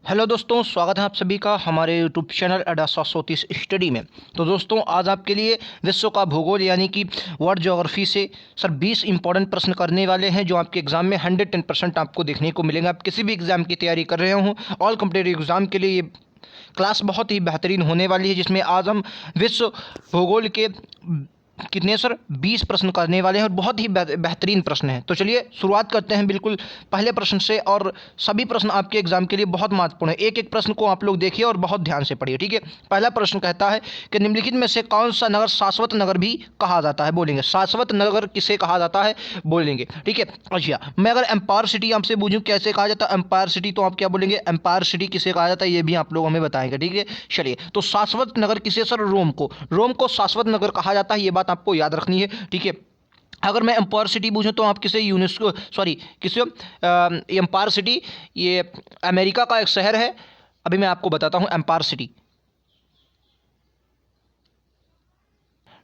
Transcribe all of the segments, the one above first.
Hello दोस्तों, स्वागत है आप सभी का हमारे यूट्यूब चैनल अड्डा 730 स्टडी में। तो दोस्तों, आज आपके लिए विश्व का भूगोल यानी कि वर्ल्ड ज्योग्राफी से सर 20 इंपॉर्टेंट प्रश्न करने वाले हैं जो आपके एग्जाम में 110% आपको देखने को मिलेंगे। आप किसी भी एग्जाम की तैयारी कर रहे हो, ऑल कॉम्पिटिटिव एग्जाम के लिए ये क्लास बहुत ही बेहतरीन होने वाली है, जिसमें आज हम विश्व भूगोल के कितने सर 20 प्रश्न करने वाले हैं और बहुत ही बेहतरीन प्रश्न हैं। तो चलिए शुरुआत करते हैं बिल्कुल पहले प्रश्न से। और सभी प्रश्न आपके एग्जाम के लिए बहुत महत्वपूर्ण है, एक एक प्रश्न को आप लोग देखिए और बहुत ध्यान से पढ़िए, ठीक है। पहला प्रश्न कहता है कि निम्नलिखित में से कौन सा नगर शाश्वत नगर भी कहा जाता है, बोलेंगे। शाश्वत नगर किसे कहा जाता है, बोलेंगे, ठीक है। अच्छा, मैं अगर एम्पायर सिटी आपसे पूछूं कैसे कहा जाता है एम्पायर सिटी, तो आप क्या बोलेंगे, एम्पायर सिटी किसे कहा जाता है, ये भी आप लोग हमें बताएंगे, ठीक है। चलिए, तो शाश्वत नगर किसे सर, रोम को शाश्वत नगर कहा जाता है, ये बात आपको याद रखनी है, ठीक है। अगर मैं एम्पायर सिटी पूछूं तो आप किसे यूनेस्को सॉरी किसे एम्पायर सिटी, ये अमेरिका का एक शहर है। अभी मैं आपको बताता हूं एम्पायर सिटी।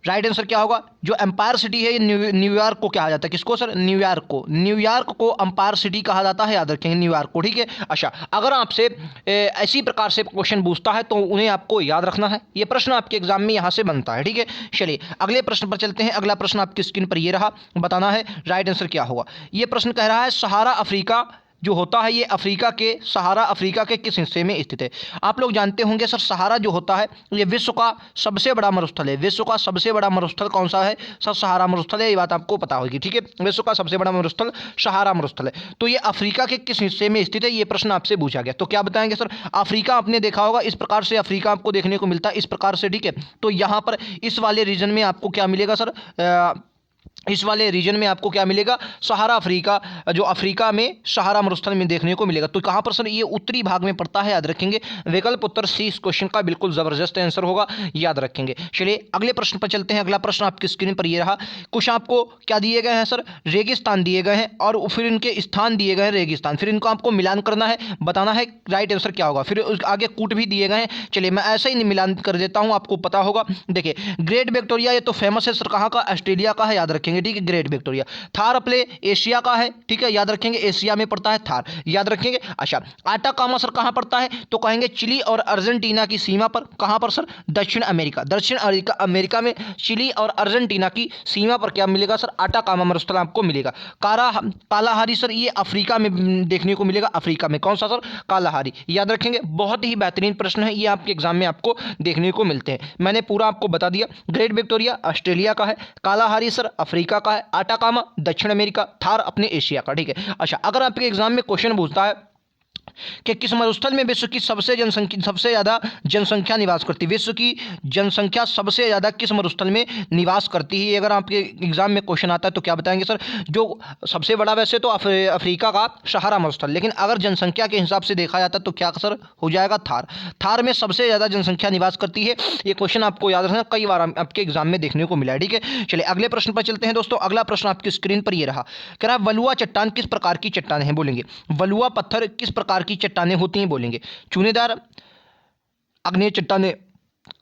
राइट आंसर क्या होगा, जो एम्पायर सिटी है ये न्यूयॉर्क को कहा जाता है। किसको सर, न्यूयॉर्क को एम्पायर सिटी कहा जाता है, याद रखेंगे न्यूयॉर्क को, ठीक है। अच्छा, अगर आपसे ऐसी प्रकार से क्वेश्चन पूछता है तो उन्हें आपको याद रखना है, ये प्रश्न आपके एग्जाम में यहाँ से बनता है, ठीक है। चलिए अगले प्रश्न पर चलते हैं। अगला प्रश्न आपकी स्क्रीन पर ये रहा, बताना है राइट आंसर क्या होगा। ये प्रश्न कह रहा है सहारा अफ्रीका जो होता है ये सहारा अफ्रीका के किस हिस्से में स्थित है। आप लोग जानते होंगे सर, सहारा जो होता है ये विश्व का सबसे बड़ा मरुस्थल है। विश्व का सबसे बड़ा मरुस्थल कौन सा है सर, सहारा मरुस्थल है, ये बात आपको पता होगी, ठीक है। विश्व का सबसे बड़ा मरुस्थल सहारा मरुस्थल है। तो ये अफ्रीका के किस हिस्से में स्थित है, ये प्रश्न आपसे पूछा गया, तो क्या बताएंगे सर। अफ्रीका आपने देखा होगा, इस प्रकार से अफ्रीका आपको देखने को मिलता है, इस प्रकार से, ठीक है। तो यहाँ पर इस वाले रीजन में आपको क्या मिलेगा सर, इस वाले रीजन में आपको क्या मिलेगा, सहारा अफ्रीका, जो अफ्रीका में सहारा मरुस्थल में देखने को मिलेगा। तो कहाँ पर सर, ये उत्तरी भाग में पड़ता है, याद रखेंगे। विकल्प उत्तर सी इस क्वेश्चन का बिल्कुल जबरदस्त आंसर होगा, याद रखेंगे। चलिए अगले प्रश्न पर चलते हैं। अगला प्रश्न आपकी स्क्रीन पर ये रहा। कुछ आपको क्या दिए गए हैं सर, रेगिस्तान दिए गए हैं और फिर इनके स्थान दिए गए हैं रेगिस्तान, फिर इनको आपको मिलान करना है, बताना है राइट आंसर क्या होगा। फिर आगे कूट भी दिए गए हैं। चलिए मैं ऐसे ही मिलान कर देता हूँ, आपको पता होगा। देखिए, ग्रेट विक्टोरिया ये तो फेमस है सर, कहाँ का, ऑस्ट्रेलिया का है, याद रखेंगे, ठीक है। Great Victoria. थार अपने एशिया का है, ठीक है, याद रखेंगे, एशिया में पड़ता है थार, याद रखेंगे। अच्छा, आटाकामा सर कहाँ पड़ता है, तो कहेंगे चिली और अर्जेंटीना की सीमा पर। कहाँ पर सर, दक्षिण अमेरिका में चिली और अर्जेंटीना की सीमा पर क्या मिलेगा सर, आटाकामा मरुस्थल आपको मिलेगा। कालाहारी सर ये अफ्रीका में देखने को मिलेगा, अफ्रीका में कौन सा सर, कालाहारी, याद रखेंगे। बहुत ही बेहतरीन प्रश्न है, ये आपके एग्जाम में आपको देखने को मिलते हैं। मैंने पूरा आपको बता दिया। ग्रेट विक्टोरिया ऑस्ट्रेलिया का है, कालाहारी सर अफ्रीका का है, आटाकामा दक्षिण अमेरिका, थार अपने एशिया का, ठीक है। अच्छा, अगर आपके एग्जाम में क्वेश्चन पूछता है कि किस मरुस्थल में विश्व की सबसे ज़्यादा जनसंख्या निवास करती है, विश्व की जनसंख्या सबसे ज़्यादा किस मरुस्थल में निवास करती है, अगर आपके एग्जाम में क्वेश्चन आता है तो क्या बताएंगे सर। जो सबसे बड़ा वैसे तो अफ्रीका का सहारा मरुस्थल, लेकिन अगर जनसंख्या के हिसाब से देखा जाता तो क्या सर हो जाएगा, थार में सबसे ज़्यादा जनसंख्या निवास करती है। ये क्वेश्चन आपको याद रखना, कई बार आपके एग्जाम में देखने को मिला है, ठीक है। चलिए अगले प्रश्न पर चलते हैं दोस्तों। अगला प्रश्न आपकी स्क्रीन पर ये रहा, कह रहा वलुआ चट्टान किस प्रकार की चट्टान है, बोलेंगे। वलुआ पत्थर किस प्रकार की चट्टानें होती हैं, बोलेंगे। चूनेदार, आग्नेय चट्टानें,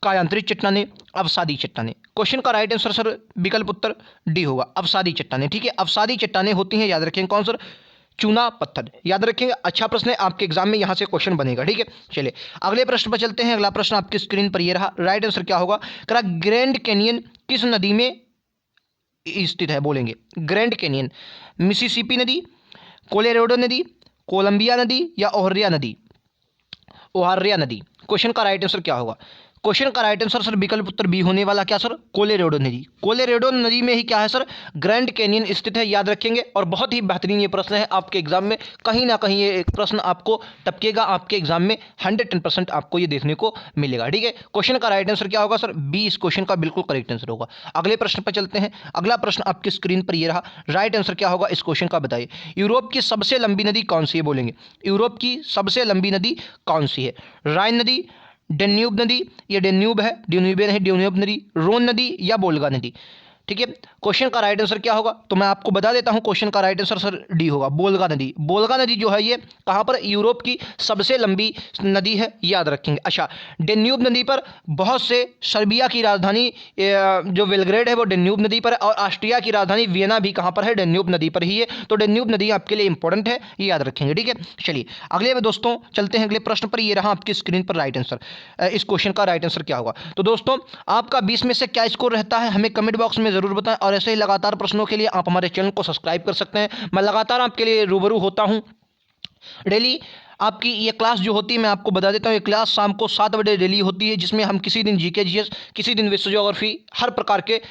कायांतरित चट्टानें, अवसादी चट्टानें। क्वेश्चन का राइट आंसर सर विकल्प उत्तर डी होगा, अवसादी चट्टानें, ठीक है। अवसादी चट्टानें होती हैं, याद रखेंगे, कौन सर, चूना पत्थर, याद रखेंगे। अच्छा प्रश्न है, आपके एग्जाम में यहां से क्वेश्चन बनेगा, ठीक है। चलिए अगले प्रश्न पर चलते हैं। अगला प्रश्न आपकी स्क्रीन पर यह रहा, राइट आंसर क्या होगा, करा ग्रैंड कैनियन किस नदी में स्थित है, बोलेंगे। ग्रैंड कैनियन, मिसिसिपी नदी, कोलोराडो नदी, कोलंबिया नदी या ओहारिया नदी। क्वेश्चन का राइट आंसर क्या होगा, क्वेश्चन का राइट आंसर सर विकल्प उत्तर बी होने वाला, क्या सर, कोलोराडो नदी। कोलोराडो नदी में ही क्या है सर, ग्रैंड कैनियन स्थित है, याद रखेंगे। और बहुत ही बेहतरीन ये प्रश्न है, आपके एग्जाम में कहीं ना कहीं ये एक प्रश्न आपको टपकेगा, आपके एग्जाम में 110% आपको ये देखने को मिलेगा, ठीक है। क्वेश्चन का राइट आंसर क्या होगा सर, बी इस क्वेश्चन का बिल्कुल करेक्ट आंसर होगा। अगले प्रश्न पर चलते हैं। अगला प्रश्न आपकी स्क्रीन पर ये रहा, राइट आंसर क्या होगा इस क्वेश्चन का बताइए। यूरोप की सबसे लंबी नदी कौन सी है, बोलेंगे। यूरोप की सबसे लंबी नदी कौन सी है, राइन नदी, डेन्यूब नदी, ये डेन्यूब है, ड्यून्यूब नदी, रोन नदी या बोल्गा नदी, ठीक है, क्वेश्चन का राइट आंसर क्या होगा तो मैं आपको बता देता हूं, क्वेश्चन का राइट आंसर सर डी होगा, वोल्गा नदी। वोल्गा नदी जो है ये कहां पर, यूरोप की सबसे लंबी नदी है, याद रखेंगे। अच्छा, डेन्यूब नदी पर बहुत से, सर्बिया की राजधानी जो बेलग्रेड है वो डेन्यूब नदी पर है, और ऑस्ट्रिया की राजधानी वियना भी कहां पर है, डेन्यूब नदी पर ही है। तो डेन्यूब नदी आपके लिए इंपॉर्टेंट है, ये याद रखेंगे। ठीक है, चलिए अगले में दोस्तों चलते हैं अगले प्रश्न पर। ये रहा आपकी स्क्रीन पर राइट आंसर, इस क्वेश्चन का राइट आंसर क्या होगा। तो दोस्तों आपका 20 में से क्या स्कोर रहता है हमें कमेंट बॉक्स में जरूर बताएं, और ऐसे ही लगातार प्रश्नों के लिए आप हमारे चैनल को सब्सक्राइब कर सकते हैं। मैं लगातार आपके लिए रूबरू होता हूं डेली। आपकी ये क्लास जो होती है मैं आपको बता देता हूँ, ये क्लास शाम को 7 बजे डेली होती है, जिसमें हम किसी दिन जीके जीएस, किसी दिन विश्व ज्योग्राफी, हर प्रकार के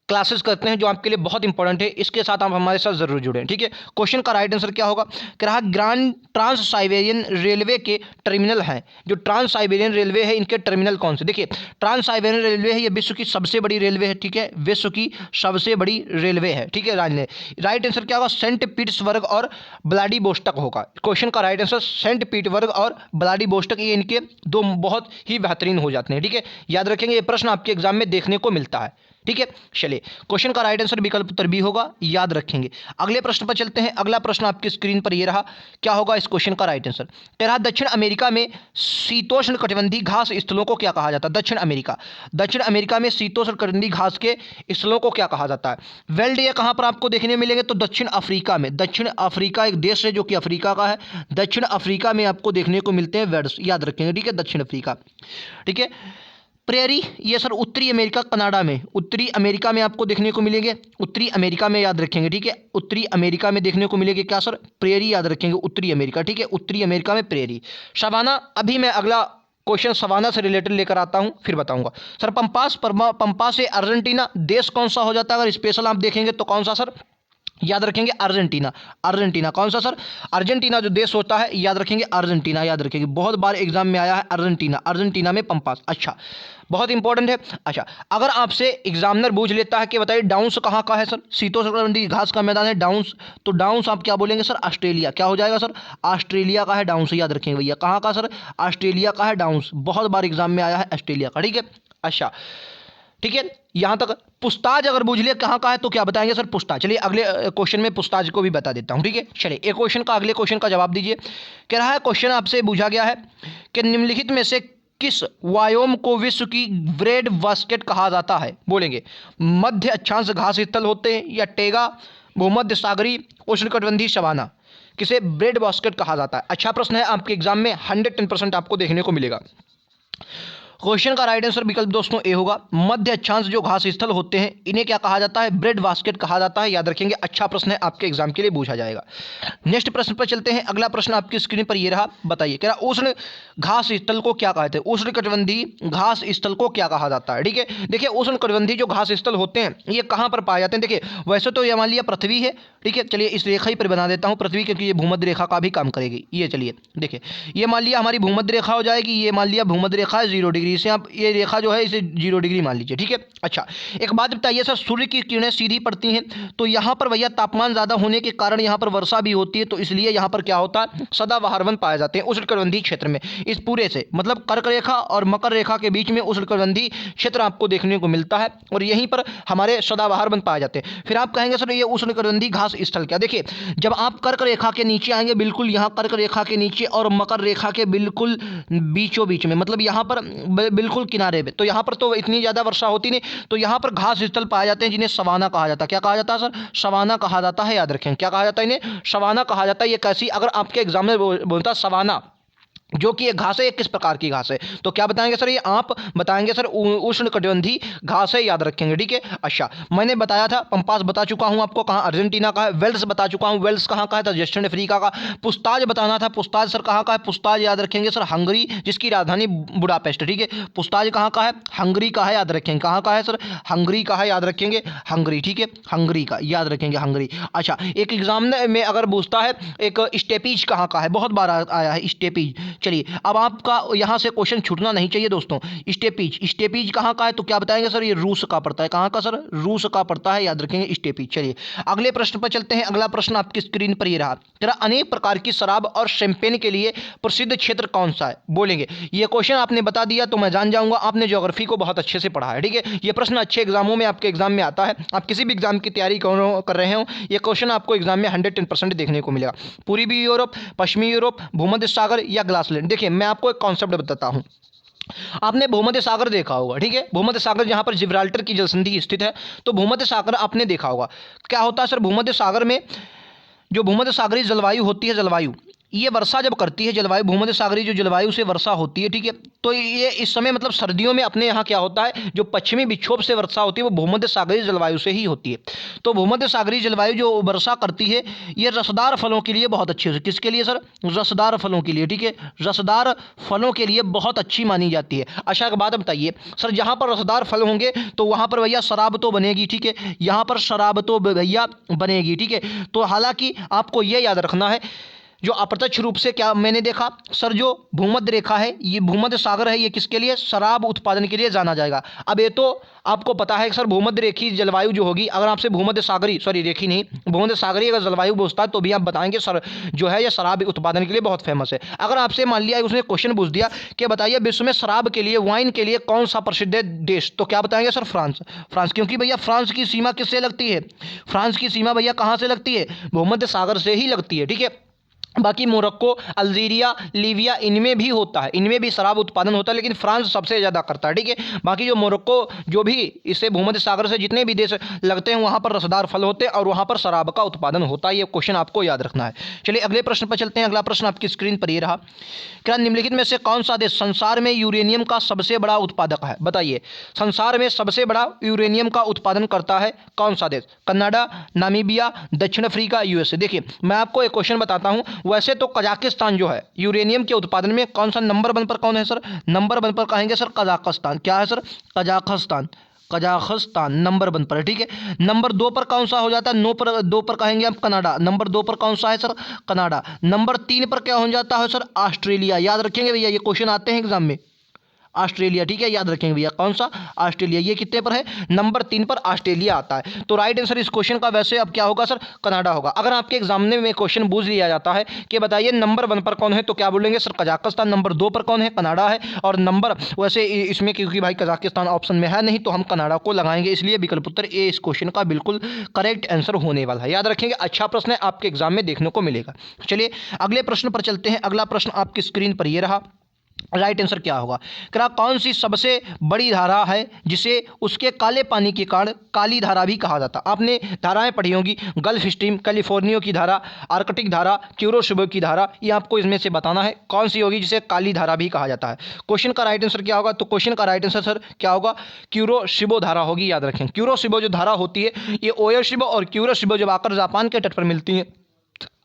क्लासेस करते हैं जो आपके लिए बहुत इंपॉर्टेंट है। इसके साथ आप हमारे साथ जरूर जुड़ें। ठीक है, क्वेश्चन का राइट आंसर क्या होगा, कह रहा ग्रांड ट्रांस साइबेरियन रेलवे के टर्मिनल हैं, जो ट्रांस साइबेरियन रेलवे है इनके टर्मिनल कौन से। देखिए ट्रांस साइबेरियन रेलवे है, ये विश्व की सबसे बड़ी रेलवे है। ठीक है, विश्व की सबसे बड़ी रेलवे है। ठीक है, राइट आंसर क्या होगा, सेंट पीटर्सबर्ग और व्लादिवोस्टॉक होगा। क्वेश्चन का राइट आंसर सेंट पीटर्सबर्ग और व्लादिवोस्टॉक, ये इनके दो बहुत ही बेहतरीन हो जाते हैं। ठीक है, याद रखेंगे, ये प्रश्न आपके एग्जाम में देखने को मिलता है। ठीक है, चलिए क्वेश्चन का राइट आंसर विकल्प उत्तर बी होगा, याद रखेंगे। अगले प्रश्न पर चलते हैं। अगला प्रश्न आपकी स्क्रीन पर ये रहा, क्या होगा इस क्वेश्चन का राइट आंसर। कह रहा दक्षिण अमेरिका में शीतोष्ण कटिबंधीय घास स्थलों को क्या कहा जाता है। दक्षिण अमेरिका में शीतोष्ण कटिबंधीय घास के स्थलों को क्या कहा जाता है। वेल्ड ये कहां पर आपको देखने मिलेंगे, तो दक्षिण अफ्रीका में। दक्षिण अफ्रीका एक देश है जो कि अफ्रीका का है, दक्षिण अफ्रीका में आपको देखने को मिलते हैं वेल्ड्स, याद रखेंगे। ठीक है, दक्षिण अफ्रीका। ठीक है, प्रेरी ये सर उत्तरी अमेरिका, कनाडा में, उत्तरी अमेरिका में आपको देखने को मिलेंगे, उत्तरी अमेरिका में, याद रखेंगे। ठीक है, उत्तरी अमेरिका में देखने को मिलेगी क्या सर, प्रेरी, याद रखेंगे, उत्तरी अमेरिका। ठीक है, उत्तरी अमेरिका में प्रेरी। सवाना, अभी मैं अगला क्वेश्चन सवाना से रिलेटेड लेकर आता हूं, फिर बताऊंगा सर। पंपा से अर्जेंटीना देश कौन सा हो जाता है, अगर स्पेशल आप देखेंगे तो कौन सा सर, याद रखेंगे अर्जेंटीना। अर्जेंटीना कौन सा सर, अर्जेंटीना जो देश होता है, याद रखेंगे अर्जेंटीना, याद रखेंगे, बहुत बार एग्जाम में आया है अर्जेंटीना, अर्जेंटीना में पंपास। अच्छा, बहुत इंपॉर्टेंट है। अच्छा, अगर आपसे एग्जामिनर पूछ लेता है कि बताइए डाउन्स कहाँ का है सर, शीतोष्णकटिबंधीय घास का मैदान है डाउन्स, तो डाउन्स आप क्या बोलेंगे सर, ऑस्ट्रेलिया। क्या हो जाएगा सर, ऑस्ट्रेलिया का है डाउन्स, याद रखेंगे भैया, कहाँ का सर, ऑस्ट्रेलिया का है डाउन्स, बहुत बार एग्जाम में आया है ऑस्ट्रेलिया का। ठीक है, अच्छा, ठीक है, यहां तक। पुस्ताज अगर पूछ लिया कहाँ का है तो क्या बताएंगे सर, पुस्ताज। चलिए अगले क्वेश्चन में पुस्ताज को भी बता देता हूं। ठीक है, चलिए एक क्वेश्चन का, अगले क्वेश्चन का जवाब दीजिए। कह रहा है क्वेश्चन आपसे पूछा गया है कि निम्नलिखित में से किस वायोम को विश्व की ब्रेड बास्केट कहा जाता है। बोलेंगे मध्य अक्षांश घास स्थल होते हैं, या टेगा, भूमध्य सागरी, उष्णकटिबंधीय सवाना, किसे ब्रेड बास्केट कहा जाता है। अच्छा प्रश्न है, आपके एग्जाम में 110% आपको देखने को मिलेगा। क्वेश्चन का राइट आंसर विकल्प दोस्तों ए होगा, मध्य अक्षांश जो घास स्थल होते हैं इन्हें क्या कहा जाता है, ब्रेड बास्केट कहा जाता है, याद रखेंगे। अच्छा प्रश्न है, आपके एग्जाम के लिए पूछा जाएगा। नेक्स्ट प्रश्न पर चलते हैं। अगला प्रश्न आपकी स्क्रीन पर ये रहा, बताइए कह रहा उष्ण घास स्थल को क्या कहते हैं, उष्ण कटिबंधीय घास स्थल को क्या कहा जाता है। ठीक है, देखिए उष्ण कटिबंधीय जो घास स्थल होते हैं ये कहाँ पर पाए जाते हैं। देखिए वैसे तो ये मान लिया पृथ्वी है, ठीक है, चलिए इस रेखा ही पर बना देता हूँ पृथ्वी, क्योंकि ये भूमध्य रेखा का भी काम करेगी। ये चलिए देखिए, ये मान लिया हमारी भूमध्य रेखा हो जाएगी, ये मान लिया भूमध्य रेखा है 0 डिग्री से, आप ये रेखा जो है इसे 0 डिग्री मान लीजिए। ठीक है, अच्छा एक बात बताइए सर, सूर्य की किरणें सीधी पड़ती हैं तो यहाँ पर भैया तापमान ज़्यादा होने के कारण यहाँ पर वर्षा भी होती है, तो इसलिए यहाँ पर क्या होता है, सदाबहार वन पाए जाते हैं उष्णकटिबंधीय क्षेत्र में। इस पूरे से मतलब कर्क रेखा और मकर रेखा के बीच में उष्णकटिबंधीय क्षेत्र आपको देखने को मिलता है, और यहीं पर हमारे सदाबहार वन पाए जाते हैं। फिर आप कहेंगे सर ये उष्णकटिबंधीय घास स्थल क्या, देखिए जब आप कर्क रेखा के नीचे आएंगे, बिल्कुल यहाँ कर्क रेखा के नीचे और मकर रेखा के बिल्कुल बीचों बीच में, मतलब यहाँ पर बिल्कुल किनारे पे, तो यहाँ पर तो इतनी ज़्यादा वर्षा होती नहीं, तो यहाँ पर घास स्थल पाए जाते हैं जिन्हें सवाना कहा जाता है। क्या कहा जाता है सर, सवाना कहा जाता है, याद रखें क्या कहा जाता है, इन्हें सवाना कहा जाता है। ये कैसी, अगर आपके एग्जाम में बोलता है सवाना जो कि एक घास है, किस प्रकार की घास है, तो क्या बताएंगे सर, ये आप बताएंगे सर उष्णकटिबंधीय घास है, याद रखेंगे। ठीक है, अच्छा मैंने बताया था पंपास बता चुका हूं आपको, कहाँ अर्जेंटीना का है, वेल्स बता चुका हूं, वेल्स कहाँ का है, तो दक्षिण अफ्रीका का। पुस्ताज बताना था, पुस्ताज सर कहाँ का है, पुस्ताज याद रखेंगे सर हंगरी, जिसकी राजधानी बुडापेस्ट। ठीक है, पुस्ताज कहाँ का है, हंगरी का है, याद रखेंगे। कहाँ का है सर, हंगरी का है, याद रखेंगे, हंगरी। ठीक है, हंगरी का याद रखेंगे, हंगरी। अच्छा एक एग्जाम में अगर पूछता है एक स्टेपीज कहाँ का है, बहुत बार आया है स्टेपीज, चलिए अब आपका यहाँ से क्वेश्चन छूटना नहीं चाहिए दोस्तों। स्टेपीज, स्टेपीज कहाँ का है तो क्या बताएंगे सर, ये रूस का पड़ता है। कहाँ का सर, रूस का पड़ता है, याद रखेंगे स्टेपीज। चलिए अगले प्रश्न पर चलते हैं। अगला प्रश्न आपकी स्क्रीन पर ये रहा, तेरा अनेक प्रकार की शराब और शैंपेन के लिए प्रसिद्ध क्षेत्र कौन सा है, बोलेंगे। ये क्वेश्चन आपने बता दिया तो मैं जान जाऊंगा आपने ज्योग्राफी को बहुत अच्छे से पढ़ा है, ठीक है। ये प्रश्न अच्छे एग्जामों में आपके एग्जाम में आता है, आप किसी भी एग्जाम की तैयारी कर रहे हो, ये क्वेश्चन आपको एग्जाम में 110% देखने को मिलेगा। पूर्वी यूरोप, पश्चिमी यूरोप, भूमध्य सागर या ग्लासलैंड। देखिए मैं आपको एक कॉन्सेप्ट बताता हूँ। आपने भूमध्य सागर देखा होगा, ठीक है, भूमध्य सागर जहाँ पर जिब्राल्टर की जलसंधि स्थित है, तो भूमध्य सागर आपने देखा होगा। क्या होता है सर, भूमध्य सागर में जो भूमध्य सागरीय जलवायु होती है, जलवायु ये वर्षा जब करती है, जलवायु भूमध्य सागरीय जो जलवायु से वर्षा होती है, ठीक है, तो ये इस समय मतलब सर्दियों में अपने यहाँ क्या होता है, जो पश्चिमी विक्षोभ से वर्षा होती है वो भूमध्य सागरीय जलवायु से ही होती है। तो भूमध्य सागरीय जलवायु जो वर्षा करती है ये रसदार फलों के लिए बहुत अच्छी है। किसके लिए सर, रसदार फलों के लिए, ठीक है, रसदार फलों के लिए बहुत अच्छी मानी जाती है। अच्छा एक बात बताइए सर, जहाँ पर रसदार फल होंगे तो वहाँ पर भैया शराब तो बनेगी, ठीक है, यहाँ पर शराब तो भैया बनेगी, ठीक है। तो हालांकि आपको ये याद रखना है, जो अप्रत्यक्ष रूप से क्या मैंने देखा सर, जो भूमध्य रेखा है, ये भूमध्य सागर है, ये किसके लिए, शराब उत्पादन के लिए जाना जाएगा। अब ये तो आपको पता है सर, भूमध्य रेखी जलवायु जो होगी, अगर आपसे भूमध्य सागरी सॉरी रेखी नहीं भूमध्य सागरी अगर जलवायु पूछता है तो भी आप बताएंगे सर जो है ये शराब उत्पादन के लिए बहुत फेमस है। अगर आपसे मान लिया उसने क्वेश्चन पूछ दिया कि बताइए विश्व में शराब के लिए, वाइन के लिए कौन सा प्रसिद्ध है देश, तो क्या बताएंगे सर, फ्रांस। फ्रांस, क्योंकि भैया फ्रांस की सीमा किससे लगती है, फ्रांस की सीमा भैया कहाँ से लगती है, भूमध्य सागर से ही लगती है, ठीक है। बाकी मोरक्को, अल्जीरिया, लीबिया इनमें भी होता है, इनमें भी शराब उत्पादन होता है, लेकिन फ्रांस सबसे ज़्यादा करता है, ठीक है। बाकी जो मोरक्को जो भी इससे भूमध्य सागर से जितने भी देश लगते हैं वहाँ पर रसदार फल होते हैं और वहाँ पर शराब का उत्पादन होता है। ये क्वेश्चन आपको याद रखना है। चलिए अगले प्रश्न पर चलते हैं। अगला प्रश्न आपकी स्क्रीन पर ये रहा, क्या निम्नलिखित में से कौन सा देश संसार में यूरेनियम का सबसे बड़ा उत्पादक है, बताइए। संसार में सबसे बड़ा यूरेनियम का उत्पादन करता है कौन सा देश, कनाडा, नामीबिया, दक्षिण अफ्रीका, यूएसए। देखिए मैं आपको एक क्वेश्चन बताता हूँ, वैसे तो कजाकिस्तान जो है यूरेनियम के उत्पादन में कौन सा नंबर 1 पर कौन है सर, नंबर 1 पर कहेंगे सर कजाकिस्तान। क्या है सर, कजाकिस्तान, कजाकिस्तान नंबर 1 पर है, ठीक है। नंबर 2 पर कौन सा हो जाता है, 2 पर कहेंगे आप कनाडा, नंबर 2 पर कौन सा है सर, कनाडा। नंबर 3 पर क्या हो जाता है सर, ऑस्ट्रेलिया। याद रखेंगे भैया ये क्वेश्चन आते हैं एग्जाम में, ऑस्ट्रेलिया, ठीक है, याद रखेंगे भैया कौन सा, ऑस्ट्रेलिया। ये कितने पर है, नंबर 3 पर ऑस्ट्रेलिया आता है। तो राइट आंसर इस क्वेश्चन का वैसे अब क्या होगा सर, कनाडा होगा। अगर आपके एग्जाम में क्वेश्चन पूछ लिया जाता है कि बताइए नंबर 1 पर कौन है, तो क्या बोलेंगे सर कजाकिस्तान, नंबर 2 पर कौन है, कनाडा है, और नंबर वैसे इसमें क्योंकि भाई कजाकिस्तान ऑप्शन में है नहीं तो हम कनाडा को लगाएंगे, इसलिए विकल्प उत्तर ए इस क्वेश्चन का बिल्कुल करेक्ट आंसर होने वाला है। याद रखेंगे, अच्छा प्रश्न है, आपके एग्जाम में देखने को मिलेगा। चलिए अगले प्रश्न पर चलते हैं। अगला प्रश्न आपकी स्क्रीन पर यह रहा, राइट आंसर क्या होगा, क्या कौन सी सबसे बड़ी धारा है जिसे उसके काले पानी के कारण काली धारा भी कहा जाता है। आपने धाराएं पढ़ी होंगी, गल्फ स्ट्रीम, कैलिफोर्निया की धारा, आर्कटिक धारा, क्यूरोशिबो की धारा, ये आपको इसमें से बताना है कौन सी होगी जिसे काली धारा भी कहा जाता है। क्वेश्चन का राइट आंसर क्या होगा, तो क्वेश्चन का राइट आंसर सर क्या होगा, क्यूरोशिबो धारा होगी। याद रखें क्यूरोशिबो जो धारा होती है ये ओयोशिबो और क्यूरोशिबो जब आकर जापान के तट पर मिलती हैं।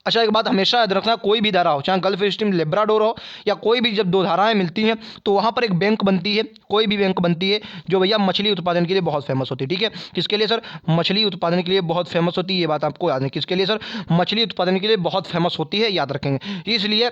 अच्छा एक बात हमेशा याद रखना, कोई भी धारा हो, चाहे गल्फ स्ट्रीम, लेब्राडोर हो या कोई भी, जब दो धाराएं मिलती हैं तो वहाँ पर एक बैंक बनती है, कोई भी बैंक बनती है जो भैया मछली उत्पादन के लिए बहुत फेमस होती है, ठीक है। किसके लिए सर, मछली उत्पादन के लिए बहुत फेमस होती है, ये बात आपको याद है। किसके लिए सर, मछली उत्पादन के लिए बहुत फेमस होती है, याद रखेंगे। इसलिए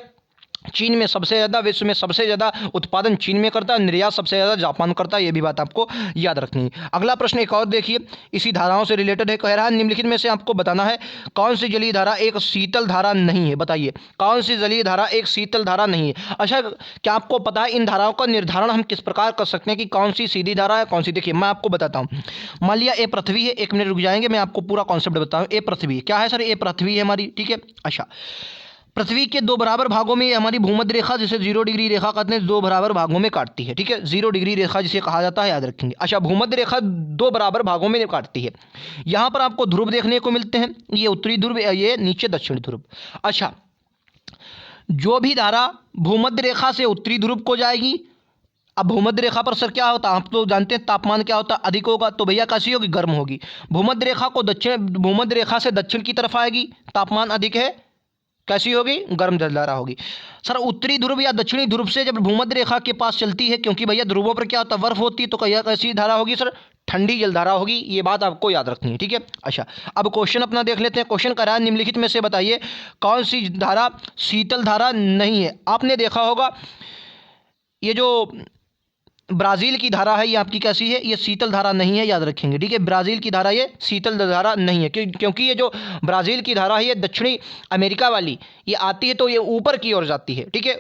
चीन में सबसे ज़्यादा, विश्व में सबसे ज़्यादा उत्पादन चीन में करता है, निर्यात सबसे ज़्यादा जापान करता है, ये भी बात आपको याद रखनी है। अगला प्रश्न एक और देखिए, इसी धाराओं से रिलेटेड है, कह रहा है निम्नलिखित में से आपको बताना है कौन सी जलीय धारा एक शीतल धारा नहीं है, बताइए कौन सी जलीय धारा एक शीतल धारा नहीं है। अच्छा क्या आपको पता है इन धाराओं का निर्धारण हम किस प्रकार कर सकते हैं कि कौन सी सीधी धारा है कौन सी, देखिए मैं आपको बताता हूँ। मान लिया ए पृथ्वी है, एक मिनट रुक जाएंगे, मैं आपको पूरा कॉन्सेप्ट बताऊँ। ए पृथ्वी क्या है सर, ए पृथ्वी है हमारी, ठीक है। अच्छा पृथ्वी के दो बराबर भागों में हमारी भूमध्य रेखा जिसे 0 डिग्री रेखा कहते हैं, दो बराबर भागों में काटती है, ठीक है, 0 डिग्री रेखा जिसे कहा जाता है, याद रखेंगे। अच्छा भूमध्य रेखा दो बराबर भागों में काटती है, यहाँ पर आपको ध्रुव देखने को मिलते हैं, ये उत्तरी ध्रुव, ये नीचे दक्षिणी ध्रुव। अच्छा जो भी धारा भूमध्य रेखा से उत्तरी ध्रुव को जाएगी, अब भूमध्य रेखा पर सर क्या होता है, आप तो जानते हैं तापमान क्या होता है, अधिक होगा, तो भैया कैसी होगी, गर्म होगी। भूमध्य रेखा को भूमध्य रेखा से दक्षिण की तरफ आएगी, तापमान अधिक है, कैसी होगी, गर्म जलधारा होगी। सर उत्तरी ध्रुव या दक्षिणी ध्रुव से जब भूमध्य रेखा के पास चलती है, क्योंकि भैया ध्रुवों पर क्या होता है, बर्फ होती है, तो कैसी धारा होगी सर, ठंडी जलधारा होगी, ये बात आपको याद रखनी है, ठीक है। अच्छा, अब क्वेश्चन अपना देख लेते हैं। क्वेश्चन कह रहा है निम्नलिखित में से बताइए कौन सी धारा शीतल धारा नहीं है। आपने देखा होगा ये जो ब्राज़ील की धारा है ये आपकी कैसी है, ये शीतल धारा नहीं है, याद रखेंगे, ठीक है। ब्राज़ील की धारा ये शीतल धारा नहीं है, क्योंकि ये जो ब्राज़ील की धारा है ये दक्षिणी अमेरिका वाली ये आती है तो ये ऊपर की ओर जाती है, ठीक है।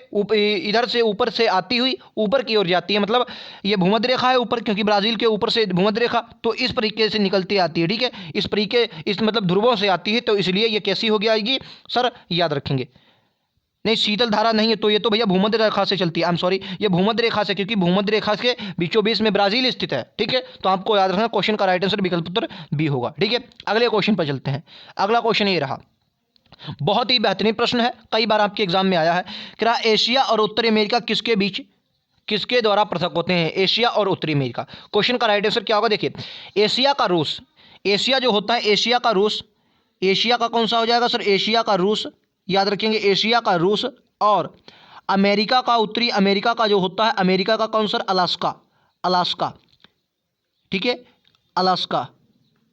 इधर से ऊपर से आती हुई ऊपर की ओर जाती है, मतलब ये भूमध्य रेखा है ऊपर, क्योंकि ब्राज़ील के ऊपर से भूमध्य रेखा, तो इस तरीके से निकलती आती है, ठीक है। इस मतलब ध्रुवों से आती है, तो इसलिए ये कैसी हो जाएगी सर, याद रखेंगे। नहीं, शीतल धारा नहीं है, तो ये तो भैया भूमध्य रेखा से चलती है। आई एम सॉरी, ये भूमध्य रेखा से, क्योंकि भूमध्य रेखा के बीचों बीच में ब्राज़ील स्थित है, ठीक है। तो आपको याद रखना क्वेश्चन का राइट आंसर विकल्प उत्तर बी होगा, ठीक है। अगले क्वेश्चन पर चलते हैं। अगला क्वेश्चन ये रहा, बहुत ही बेहतरीन प्रश्न है, कई बार आपके एग्जाम में आया है। क्या एशिया और उत्तरी अमेरिका किसके बीच किसके द्वारा पृथक होते हैं? एशिया और उत्तरी अमेरिका। क्वेश्चन का राइट आंसर क्या होगा? देखिए, एशिया का रूस, एशिया जो होता है एशिया का रूस, एशिया का कौन सा हो जाएगा सर? एशिया का रूस, याद रखेंगे, एशिया का रूस। और अमेरिका का, उत्तरी अमेरिका का जो होता है, अमेरिका का कौन सर? अलास्का, अलास्का, ठीक है, अलास्का,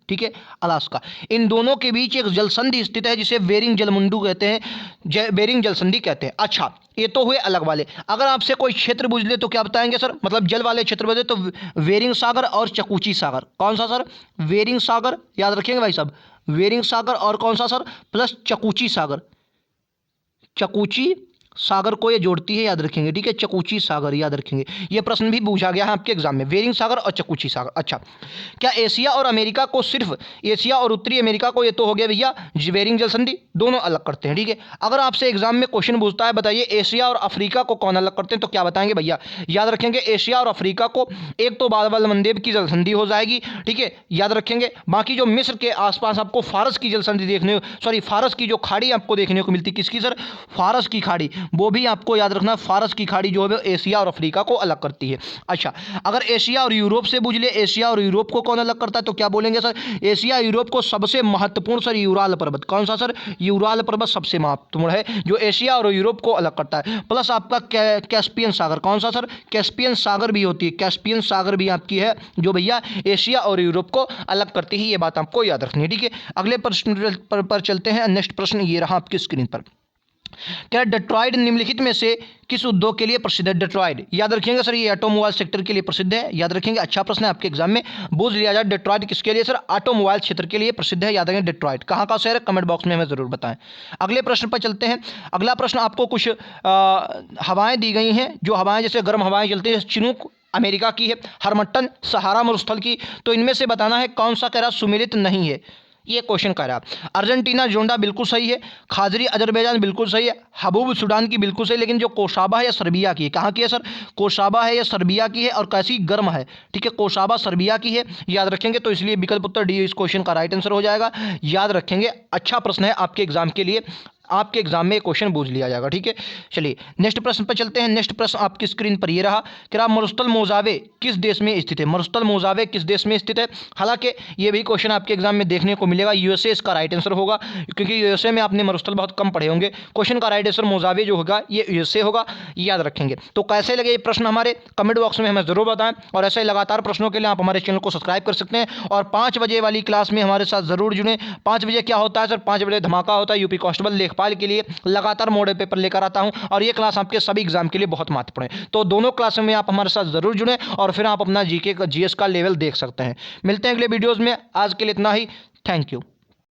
ठीक है, अलास्का। इन दोनों के बीच एक जलसंधि स्थित है जिसे बेरिंग जलमुंडू कहते हैं, बेरिंग जलसंधि कहते हैं। अच्छा, ये तो हुए अलग वाले। अगर आपसे कोई क्षेत्र पूछ ले तो क्या बताएंगे सर? मतलब जल वाले क्षेत्र पूछ ले तो बेरिंग सागर और चकुची सागर। कौन सा सर? बेरिंग सागर, याद रखेंगे भाई साहब, बेरिंग सागर और कौन सा सर? प्लस चकुची सागर, चकुची सागर को ये जोड़ती है, याद रखेंगे, ठीक है, चकुची सागर, याद रखेंगे। ये प्रश्न भी पूछा गया है आपके एग्जाम में, बेरिंग सागर और चकुची सागर। अच्छा, क्या एशिया और अमेरिका को, सिर्फ एशिया और उत्तरी अमेरिका को, ये तो हो गया भैया बेरिंग जल संधि, दोनों अलग करते हैं, ठीक है। अगर आपसे एग्जाम में क्वेश्चन पूछता है बताइए एशिया और अफ्रीका को कौन अलग करते हैं, तो क्या बताएंगे भैया? याद रखेंगे, एशिया और अफ्रीका को एक तो बाबल मंदेब की जल संधि हो जाएगी, ठीक है, याद रखेंगे। बाकी जो मिस्र के आसपास आपको फारस की जल संधि देखने, सॉरी फारस की जो खाड़ी आपको देखने को मिलती, किसकी सर? फारस की खाड़ी, वो भी आपको याद रखना, फारस की खाड़ी जो है एशिया और अफ्रीका को अलग करती है। अच्छा, अगर एशिया और यूरोप से पूछ ले, एशिया और यूरोप को कौन अलग करता है, तो क्या बोलेंगे सर? एशिया यूरोप को सबसे महत्वपूर्ण सर यूराल पर्वत, कौन सा सर? यूराल पर्वत सबसे महत्वपूर्ण है जो एशिया और यूरोप को अलग करता है। प्लस आपका कैस्पियन सागर, कौन सा सर? कैस्पियन सागर भी होती है, कैस्पियन सागर भी आपकी है जो भैया एशिया और यूरोप को अलग करती है, ये बात आपको याद रखनी है, ठीक है। अगले प्रश्न पर चलते हैं। नेक्स्ट प्रश्न ये रहा आपकी स्क्रीन पर। क्या डेट्रॉयड निम्नलिखित में से किस उद्योग के लिए प्रसिद्ध है? डेट्रॉयड, याद रखिएगा सर, ये ऑटोमोबाइल सेक्टर के लिए प्रसिद्ध है, याद रखेंगे। अच्छा प्रश्न है, आपके एग्जाम में पूछ लिया जाए डेट्रॉयड किसके लिए सर? ऑटोमोबाइल क्षेत्र के लिए प्रसिद्ध है, याद रखेंगे। डेट्रॉयड कहाँ का शहर है? कमेंट बॉक्स में हमें जरूर बताएं। अगले प्रश्न पर चलते हैं। अगला प्रश्न, आपको कुछ हवाएं दी गई हैं, जो हवाएं जैसे गर्म हवाएं चलती है, चिनूक अमेरिका की है, हरमट्टन सहारा मरुस्थल की, तो इनमें से बताना है कौन सा कह रहा सुमेलित नहीं है, ये क्वेश्चन कर रहा है। अर्जेंटीना जोंडा बिल्कुल सही है, खाजरी अजरबैजान बिल्कुल सही है, हबूब सूडान की बिल्कुल सही, लेकिन जो कोसाबा है या सर्बिया की है, कहाँ की है सर? कोसाबा है या सर्बिया की है, और कैसी गर्म है, ठीक है, कोसाबा सर्बिया की है, याद रखेंगे। तो इसलिए विकल्प उत्तर डी इस क्वेश्चन का राइट आंसर हो जाएगा, याद रखेंगे। अच्छा प्रश्न है आपके एग्जाम के लिए, आपके एग्जाम में क्वेश्चन पूछ लिया जाएगा, ठीक है। चलिए नेक्स्ट प्रश्न पर चलते हैं। नेक्स्ट प्रश्न आपकी स्क्रीन पर ये रहा, क्या मरुस्थल मोजावे किस देश में स्थित है? मरुस्थल मोजावे किस देश में स्थित है? हालांकि ये भी क्वेश्चन आपके एग्जाम में देखने को मिलेगा, यूएसए इसका राइट आंसर होगा, क्योंकि यूएसए में आपने मरुस्थल बहुत कम पढ़े होंगे। क्वेश्चन का राइट आंसर मोजावे जो होगा ये यूएसए होगा, याद रखेंगे। तो कैसे लगे ये प्रश्न हमारे, कमेंट बॉक्स में हमें जरूर बताएं, और ऐसे लगातार प्रश्नों के लिए आप हमारे चैनल को सब्सक्राइब कर सकते हैं, और 5 बजे वाली क्लास में हमारे साथ जरूर जुड़ें। 5 बजे क्या होता है सर? 5 बजे धमाका होता है यूपी कांस्टेबल लेखपाल के लिए, लगातार मॉडल पेपर लेकर आता हूं, और ये क्लास आपके सभी एग्जाम के लिए बहुत महत्वपूर्ण है। तो दोनों क्लासों में आप हमारे साथ जरूर जुड़ें, और फिर आप अपना जीके का, जीएस का लेवल देख सकते हैं। मिलते हैं अगले वीडियोस में, आज के लिए इतना ही। Thank you.